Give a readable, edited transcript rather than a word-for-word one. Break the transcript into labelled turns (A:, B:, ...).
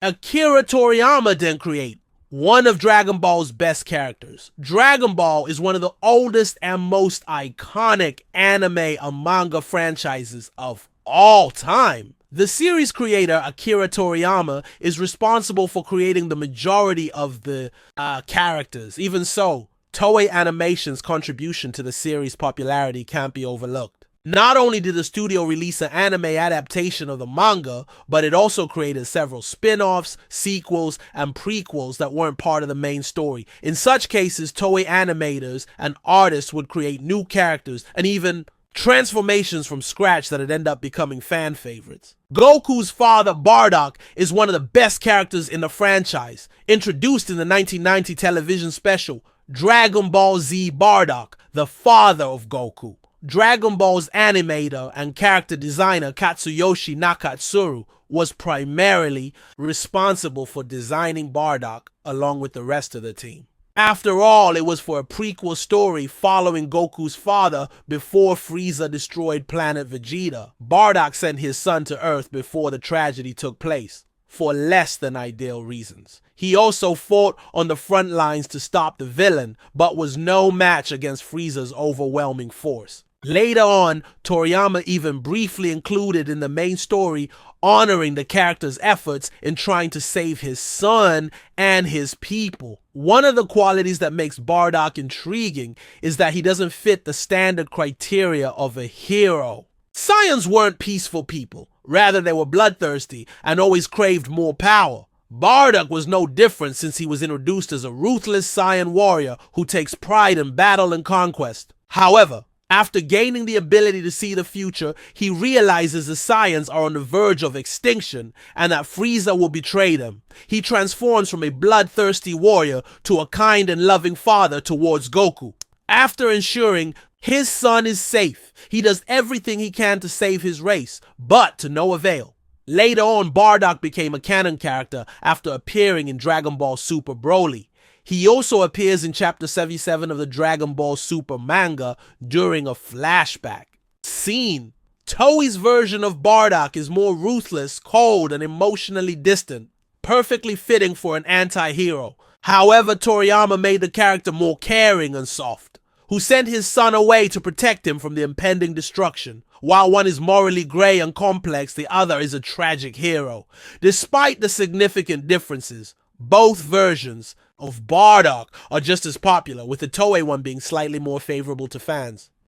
A: Akira Toriyama then create one of Dragon Ball's best characters. Dragon Ball is one of the oldest and most iconic anime and manga franchises of all time. The series creator, Akira Toriyama, is responsible for creating the majority of the characters. Even so, Toei Animation's contribution to the series' popularity can't be overlooked. Not only did the studio release an anime adaptation of the manga, but it also created several spin-offs, sequels, and prequels that weren't part of the main story. In such cases, Toei animators and artists would create new characters and even transformations from scratch that would end up becoming fan favorites. Goku's father, Bardock, is one of the best characters in the franchise. Introduced in the 1990 television special, Dragon Ball Z Bardock, the father of Goku. Dragon Ball's animator and character designer Katsuyoshi Nakatsuru was primarily responsible for designing Bardock along with the rest of the team. After all, it was for a prequel story following Goku's father before Frieza destroyed planet Vegeta. Bardock sent his son to Earth before the tragedy took place, for less than ideal reasons. He also fought on the front lines to stop the villain, but was no match against Frieza's overwhelming force. Later on, Toriyama even briefly included in the main story honoring the character's efforts in trying to save his son and his people. One of the qualities that makes Bardock intriguing is that he doesn't fit the standard criteria of a hero. Saiyans weren't peaceful people. Rather, they were bloodthirsty and always craved more power. Bardock was no different since he was introduced as a ruthless Saiyan warrior who takes pride in battle and conquest. However, after gaining the ability to see the future, he realizes the Saiyans are on the verge of extinction and that Frieza will betray them. He transforms from a bloodthirsty warrior to a kind and loving father towards Goku. After ensuring his son is safe, he does everything he can to save his race, but to no avail. Later on, Bardock became a canon character after appearing in Dragon Ball Super Broly. He also appears in Chapter 77 of the Dragon Ball Super manga during a flashback scene. Toei's version of Bardock is more ruthless, cold, and emotionally distant, perfectly fitting for an anti-hero. However, Toriyama made the character more caring and soft, who sent his son away to protect him from the impending destruction. While one is morally grey and complex, the other is a tragic hero. Despite the significant differences, both versions of Bardock are just as popular, with the Toei one being slightly more favorable to fans.